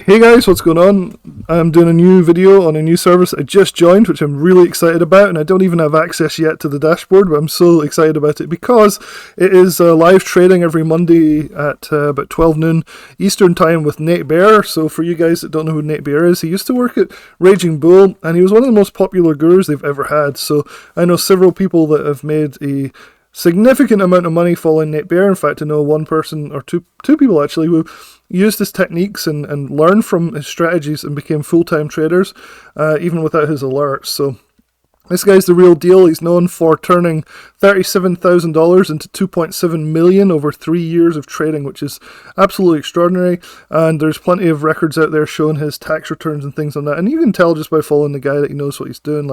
Hey guys, what's going on? I'm doing a new video on a new service I just joined, which I'm really excited about, and I don't even have access yet to the dashboard, but I'm so excited about it because it is live trading every Monday at about 12 noon Eastern Time with Nate Bear. So for you guys that don't know who Nate Bear is, he used to work at Raging Bull, and he was one of the most popular gurus they've ever had. So I know several people that have made a significant amount of money following Nate Bear. In fact, I know one person or two people actually who used his techniques and learned from his strategies and became full-time traders, even without his alerts. So this guy's the real deal. He's known for turning $37,000 into $2.7 million over 3 years of trading, which is absolutely extraordinary. And there's plenty of records out there showing his tax returns and things on that. And you can tell just by following the guy that he knows what he's doing.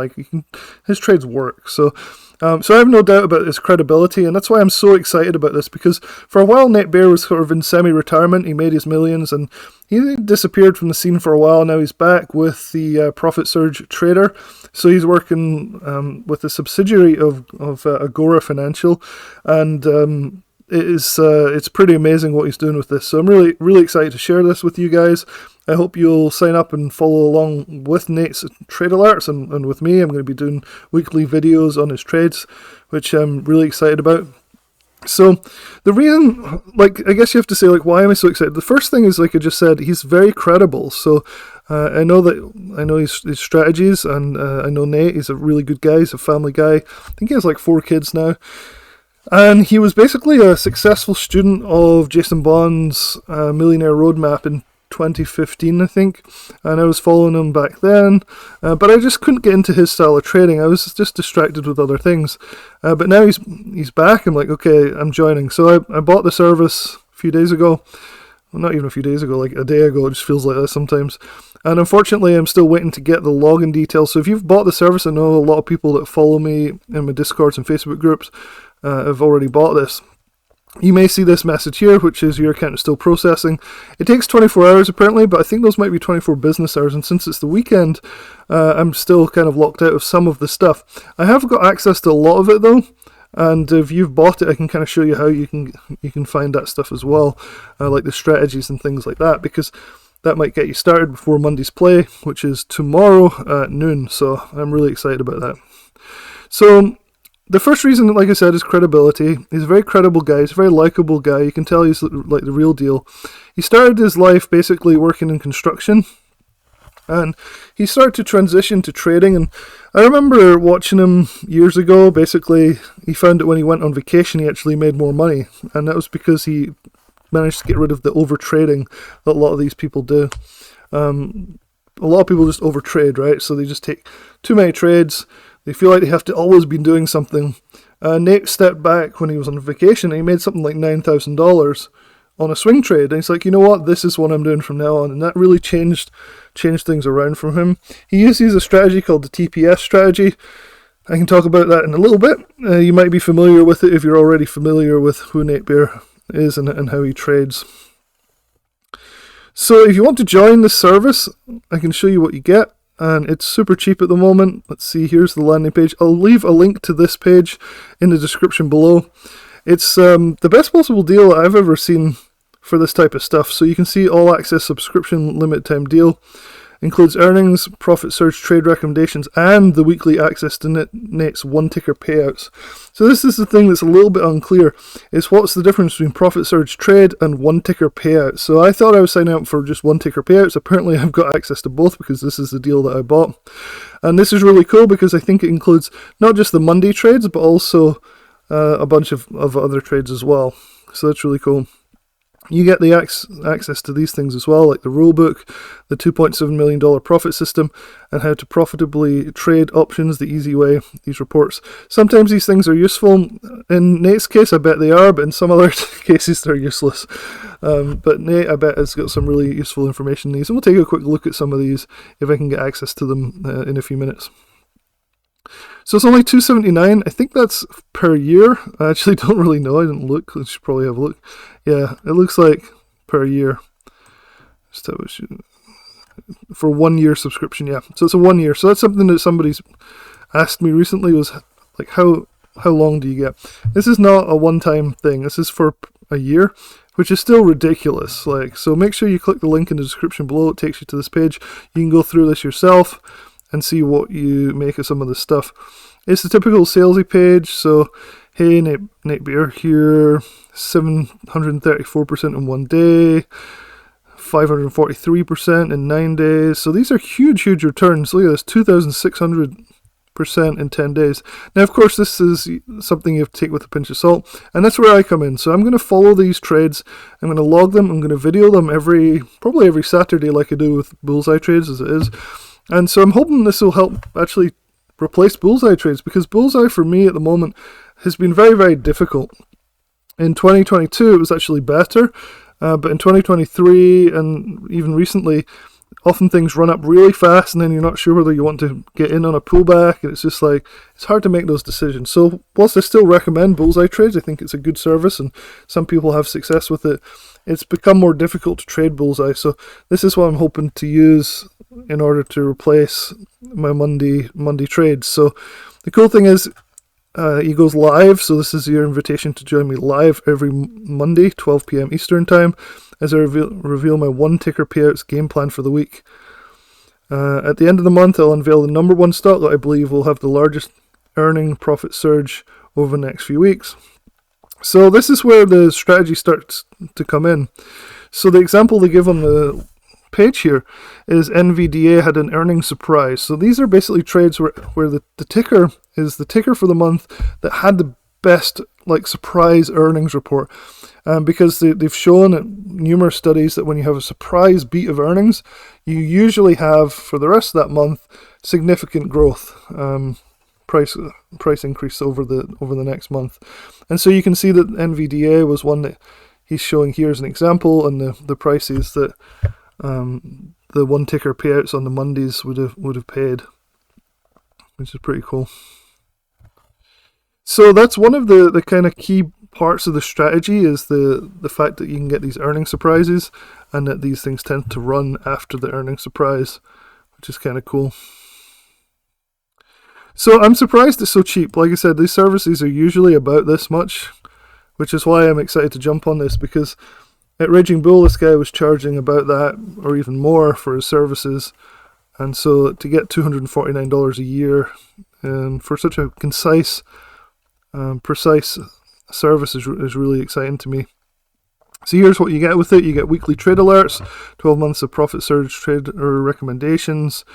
His trades work. So I have no doubt about his credibility, and that's why I'm so excited about this, because for a while Nate Bear was sort of in semi-retirement. He made his millions, and he disappeared from the scene for a while. Now he's back with the Profit Surge Trader, so he's working with a subsidiary of Agora Financial, and it's pretty amazing what he's doing with this. So I'm really excited to share this with you guys. I hope you'll sign up and follow along with Nate's trade alerts and with me. I'm going to be doing weekly videos on his trades, which I'm really excited about. So the reason, I guess you have to say, why am I so excited? The first thing is, like I just said, he's very credible. So I know his strategies, and I know Nate. He's a really good guy. He's a family guy. I think he has 4 kids now. And he was basically a successful student of Jason Bond's Millionaire Roadmap in 2015, I think, and I was following him back then, but I just couldn't get into his style of trading. I was just distracted with other things. But now he's back. I'm like, okay, I'm joining. So I bought the service a few days ago. Well, not even a few days ago, like a day ago. It just feels like that sometimes. And unfortunately, I'm still waiting to get the login details. So if you've bought the service, I know a lot of people that follow me in my Discords and Facebook groups have already bought this. You may see this message here, which is your account is still processing. It takes 24 hours apparently, but I think those might be 24 business hours, and since it's the weekend, I'm still kind of locked out of some of the stuff. I have got access to a lot of it though, and if you've bought it, I can kind of show you how you can find that stuff as well, like the strategies and things like that, because that might get you started before Monday's play, which is tomorrow at noon, so I'm really excited about that. So the first reason, like I said, is credibility. He's a very credible guy. He's a very likable guy. You can tell he's like the real deal. He started his life basically working in construction, and he started to transition to trading. And I remember watching him years ago. Basically, he found that when he went on vacation, he actually made more money, and that was because he managed to get rid of the over trading that a lot of these people do. A lot of people just overtrade, right? So they just take too many trades. They feel like they have to always be doing something. Nate stepped back when he was on vacation, and he made something like $9,000 on a swing trade. And he's like, you know what, this is what I'm doing from now on. And that really changed things around for him. He uses a strategy called the TPS strategy. I can talk about that in a little bit. You might be familiar with it if you're already familiar with who Nate Bear is and how he trades. So if you want to join the service, I can show you what you get. And it's super cheap at the moment. Let's see, here's the landing page. I'll leave a link to this page in the description below. It's the best possible deal I've ever seen for this type of stuff. So you can see all access subscription limited time deal. Includes earnings, Profit Surge trade recommendations, and the weekly access to Nate's one-ticker payouts. So this is the thing that's a little bit unclear, is what's the difference between Profit Surge trade and one-ticker payouts. So I thought I was signing up for just one-ticker payouts. Apparently I've got access to both because this is the deal that I bought. And this is really cool because I think it includes not just the Monday trades, but also a bunch of other trades as well. So that's really cool. You get the access to these things as well, like the rulebook, the $2.7 million profit system, and how to profitably trade options the easy way, these reports. Sometimes these things are useful. In Nate's case, I bet they are, but in some other cases, they're useless. But Nate, I bet, has got some really useful information in these, and we'll take a quick look at some of these if I can get access to them in a few minutes. So it's only $279. I think that's per year. I actually don't really know. I didn't look. I should probably have a look. Yeah, it looks like per year. For 1 year subscription, yeah. So it's a 1 year. So that's something that somebody's asked me recently, was like, how long do you get? This is not a one-time thing. This is for a year. which is still ridiculous. Like, so make sure you click the link in the description below. It takes you to this page. You can go through this yourself and see what you make of some of this stuff. It's the typical salesy page. So, hey, Nate Beer here, 734% in 1 day, 543% in 9 days. So these are huge returns. Look at this, 2,600% in 10 days. Now, of course, this is something you have to take with a pinch of salt, and that's where I come in. So I'm going to follow these trades. I'm going to log them. I'm going to video them probably every Saturday, like I do with Bullseye trades as it is. And so I'm hoping this will help actually replace Bullseye trades, because Bullseye for me at the moment has been very difficult. In 2022 it was actually better, but in 2023 and even recently, often things run up really fast and then you're not sure whether you want to get in on a pullback, and it's just like, it's hard to make those decisions. So whilst I still recommend Bullseye trades, I think it's a good service and some people have success with it, it's become more difficult to trade Bullseye. So this is what I'm hoping to use in order to replace my Monday trades. So the cool thing is, he goes live, so this is your invitation to join me live every Monday, 12 p.m. Eastern Time, as I reveal my one ticker payouts game plan for the week. At the end of the month, I'll unveil the number one stock that I believe will have the largest earning profit surge over the next few weeks. So this is where the strategy starts to come in. So the example they give on the page here is NVDA had an earnings surprise. So these are basically trades where the ticker is the ticker for the month that had the best like surprise earnings report, because they've shown in numerous studies that when you have a surprise beat of earnings, you usually have for the rest of that month significant growth, price increase over the next month. And so you can see that NVDA was one that he's showing here as an example, and the prices that the one ticker payouts on the Mondays would have paid, which is pretty cool. So that's one of the kind of key parts of the strategy, is the fact that you can get these earning surprises and that these things tend to run after the earning surprise, which is kind of cool. So I'm surprised it's so cheap. Like I said, these services are usually about this much, which is why I'm excited to jump on this, because at Raging Bull, this guy was charging about that or even more for his services. And so to get $249 a year for such a concise, precise service is really exciting to me. So here's what you get with it. You get weekly trade alerts, 12 months of profit surge trade or recommendations.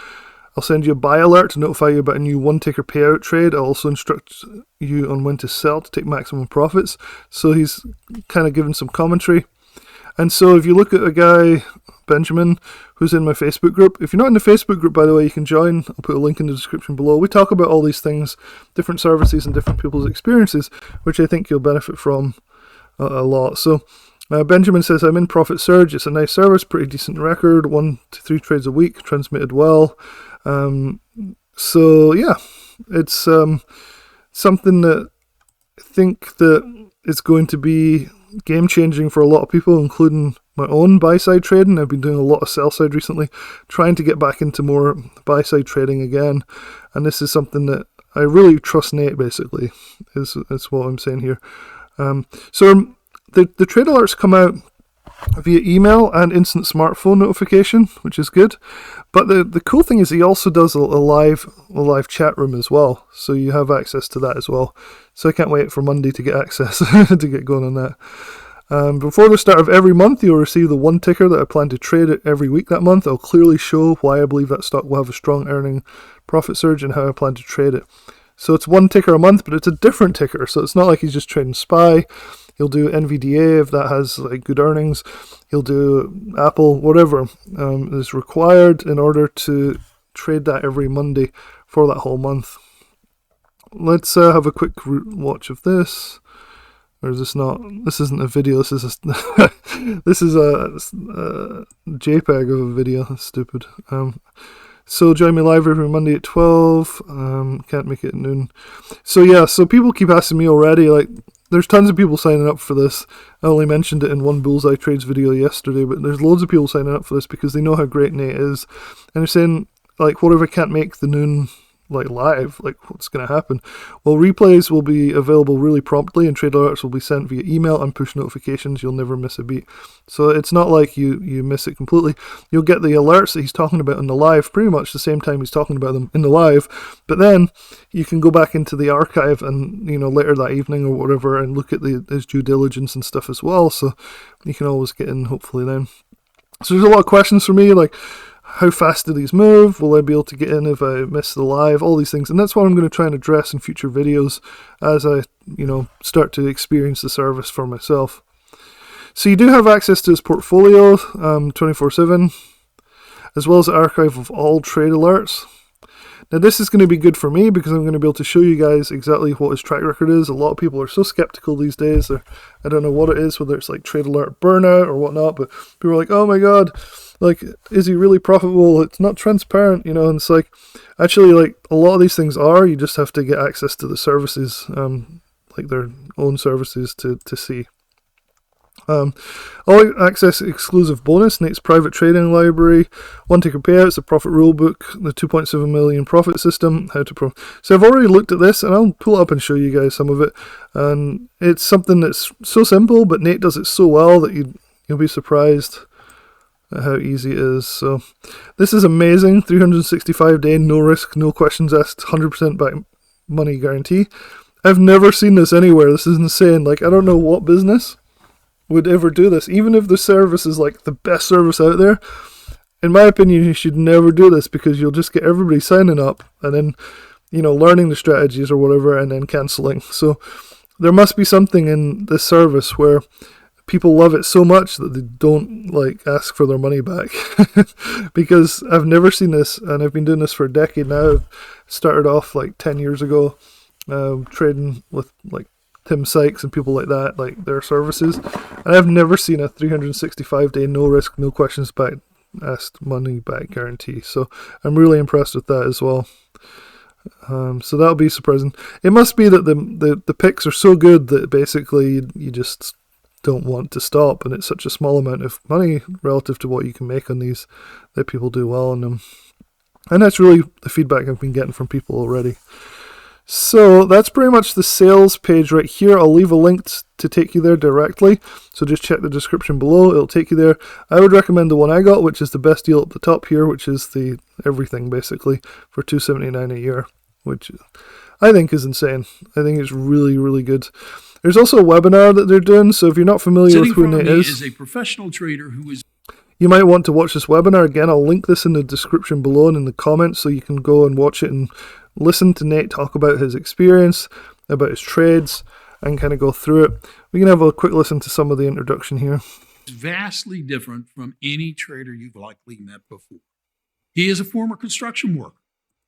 I'll send you a buy alert to notify you about a new one ticker payout trade. I'll also instruct you on when to sell to take maximum profits. So he's kind of giving some commentary. And so if you look at a guy, Benjamin, who's in my Facebook group, if you're not in the Facebook group, by the way, you can join. I'll put a link in the description below. We talk about all these things, different services and different people's experiences, which I think you'll benefit from a lot. So Benjamin says, I'm in Profit Surge. It's a nice service, pretty decent record, 1 to 3 trades a week, transmitted well. So yeah, it's something that I think that is going to be game changing for a lot of people, including my own buy side trading. I've been doing a lot of sell side recently, trying to get back into more buy side trading again, and this is something that I really trust Nate, basically, is what I'm saying here. So the trade alerts come out via email and instant smartphone notification, which is good. But the cool thing is he also does a live chat room as well, so you have access to that as well. So I can't wait for Monday to get access to get going on that. Before the start of every month, you'll receive the one ticker that I plan to trade it every week that month. I'll clearly show why I believe that stock will have a strong earning profit surge and how I plan to trade it. So it's one ticker a month, but it's a different ticker. So it's not like he's just trading SPY. He'll do NVDA if that has like good earnings. He'll do Apple, whatever is required in order to trade that every Monday for that whole month. Let's have a quick watch of this. Or is this not? This isn't a video. This is this is a JPEG of a video. That's stupid. So join me live every Monday at 12. Can't make it at noon. So yeah, so people keep asking me already, like, there's tons of people signing up for this. I only mentioned it in one Bullseye Trades video yesterday, but there's loads of people signing up for this because they know how great Nate is. And they're saying, like, what if I can't make the noon like live, like what's going to happen. Well, replays will be available really promptly, and trade alerts will be sent via email and push notifications. You'll never miss a beat. So it's not like you miss it completely. You'll get the alerts that he's talking about in the live pretty much the same time he's talking about them in the live, but then you can go back into the archive and, you know, later that evening or whatever and look at his due diligence and stuff as well. So you can always get in hopefully then. So there's a lot of questions for me, like, how fast do these move? Will I be able to get in if I miss the live? All these things. And that's what I'm going to try and address in future videos as I, you know, start to experience the service for myself. So you do have access to his portfolio 24/7, as well as the archive of all trade alerts. Now this is going to be good for me because I'm going to be able to show you guys exactly what his track record is. A lot of people are so skeptical these days. I don't know what it is, whether it's like trade alert burnout or whatnot, but people are like, oh my god, like, is he really profitable? It's not transparent, you know. And it's like, actually, like, a lot of these things are. You just have to get access to the services, like their own services to see. All access exclusive bonus, Nate's private trading library, one ticker payouts, the profit rulebook, the 2.7 million profit system, how to So I've already looked at this, and I'll pull it up and show you guys some of it. And it's something that's so simple, but Nate does it so well that you'll be surprised at how easy it is. So this is amazing. 365-day, no risk, no questions asked, 100% back money guarantee. I've never seen this anywhere. This is insane. Like, I don't know what business would ever do this, even if the service is like the best service out there. In my opinion, you should never do this because you'll just get everybody signing up and then, you know, learning the strategies or whatever and then cancelling. So there must be something in this service where people love it so much that they don't like ask for their money back. Because I've never seen this, and I've been doing this for a decade now. I've started off like 10 years ago trading with like Tim Sykes and people like that, like their services, and I've never seen a 365-day no risk, no questions back asked money back guarantee. So I'm really impressed with that as well. So that'll be surprising. It must be that the picks are so good that basically you just don't want to stop, and it's such a small amount of money relative to what you can make on these that people do well on them. And that's really the feedback I've been getting from people already. So that's pretty much the sales page right here. I'll leave a link to take you there directly. So just check the description below. It'll take you there. I would recommend the one I got, which is the best deal up the top here, which is the everything basically for $279 a year, which I think is insane. I think it's really, really good. There's also a webinar that they're doing. So if you're not familiar with who Nate is a professional trader who is... You might want to watch this webinar. Again, I'll link this in the description below and in the comments so you can go and watch it and listen to Nate talk about his experience, about his trades, and kind of go through it. We can have a quick listen to some of the introduction here. It's vastly different from any trader you've likely met before. He is a former construction worker,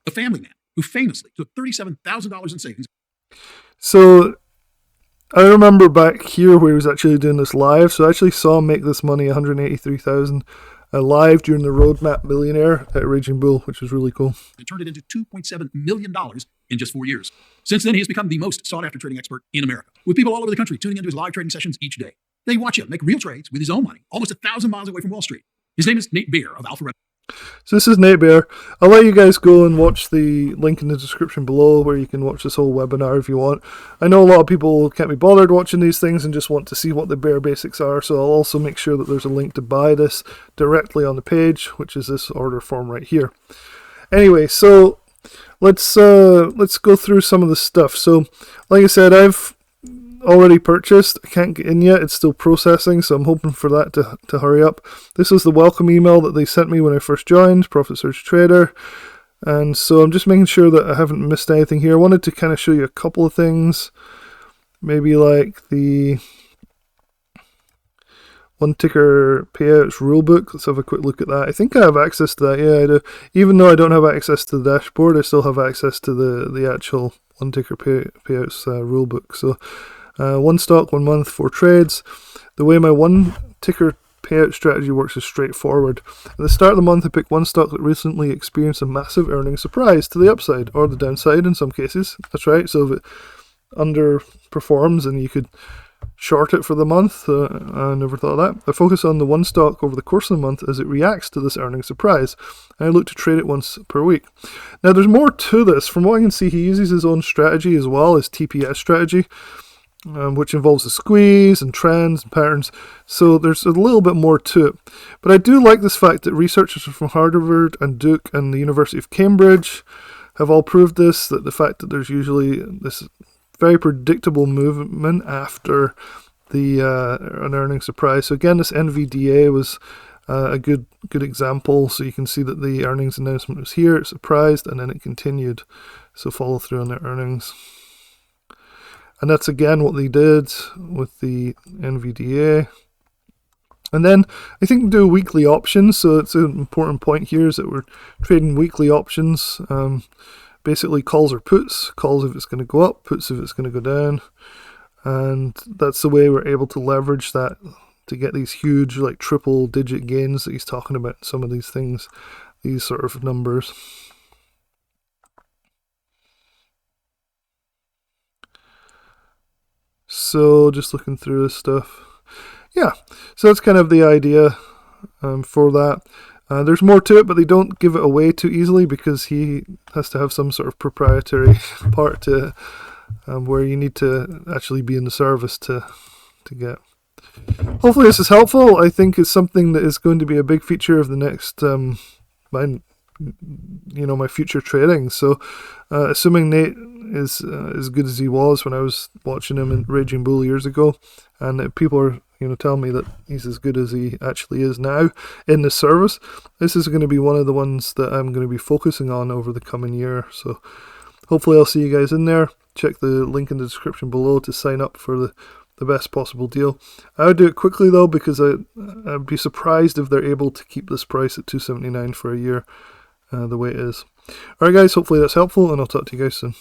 a family man who famously took $37,000 in savings. So I remember back here where he was actually doing this live. So I actually saw him make this money, $183,000 live during the Roadmap Millionaire at Raging Bull, which was really cool. And turned it into $2.7 million in just 4 years. Since then, he has become the most sought-after trading expert in America, with people all over the country tuning into his live trading sessions each day. They watch him make real trades with his own money, almost 1,000 miles away from Wall Street. His name is Nate Baer of Alpha Red. So this is Nate Baer. I'll let you guys go and watch the link in the description below where you can watch this whole webinar if you want. I know a lot of people can't be bothered watching these things and just want to see what the Baer basics are, so I'll also make sure that there's a link to buy this directly on the page, which is this order form right here. Anyway, so let's go through some of the stuff. So like I said, I've already purchased. I can't get in yet. It's still processing, so I'm hoping for that to hurry up. This was the welcome email that they sent me when I first joined Profit Surge Trader, and so I'm just making sure that I haven't missed anything here. I wanted to kind of show you a couple of things, maybe like the one ticker payouts rulebook. Let's have a quick look at that. I think I have access to that. Yeah, I do. Even though I don't have access to the dashboard, I still have access to the actual one ticker payouts rulebook. So one stock, 1 month, 4 trades. The way my one ticker payout strategy works is straightforward. At the start of the month, I pick one stock that recently experienced a massive earnings surprise to the upside or the downside in some cases. That's right. So if it underperforms, and you could short it for the month. I never thought of that. I focus on the one stock over the course of the month as it reacts to this earnings surprise. And I look to trade it once per week. Now, there's more to this. From what I can see, he uses his own strategy as well, his TPS strategy, which involves the squeeze and trends and patterns. So there's a little bit more to it. But I do like this fact that researchers from Harvard and Duke and the University of Cambridge have all proved this, that the fact that there's usually this very predictable movement after an earnings surprise. So again, this NVDA was a good example. So you can see that the earnings announcement was here, it surprised, and then it continued. So follow through on their earnings. And that's again what they did with the NVDA. And then I think do weekly options. So it's an important point here is that we're trading weekly options. Basically calls or puts. Calls if it's going to go up, puts if it's going to go down. And that's the way we're able to leverage that to get these huge, like, triple digit gains that he's talking about. Some of these things, these sort of numbers. So just looking through this stuff. Yeah, so that's kind of the idea for that. There's more to it, but they don't give it away too easily because he has to have some sort of proprietary part to where you need to actually be in the service to get. Hopefully this is helpful. I think it's something that is going to be a big feature of the next my future trading. So assuming Nate is as good as he was when I was watching him in Raging Bull years ago, and people are telling me that he's as good as he actually is now in the service, this is going to be one of the ones that I'm going to be focusing on over the coming year. So hopefully I'll see you guys in there. Check the link in the description below to sign up for the best possible deal. I would do it quickly though, because I'd be surprised if they're able to keep this price at $279 for a year the way it is. Alright guys, hopefully that's helpful, and I'll talk to you guys soon.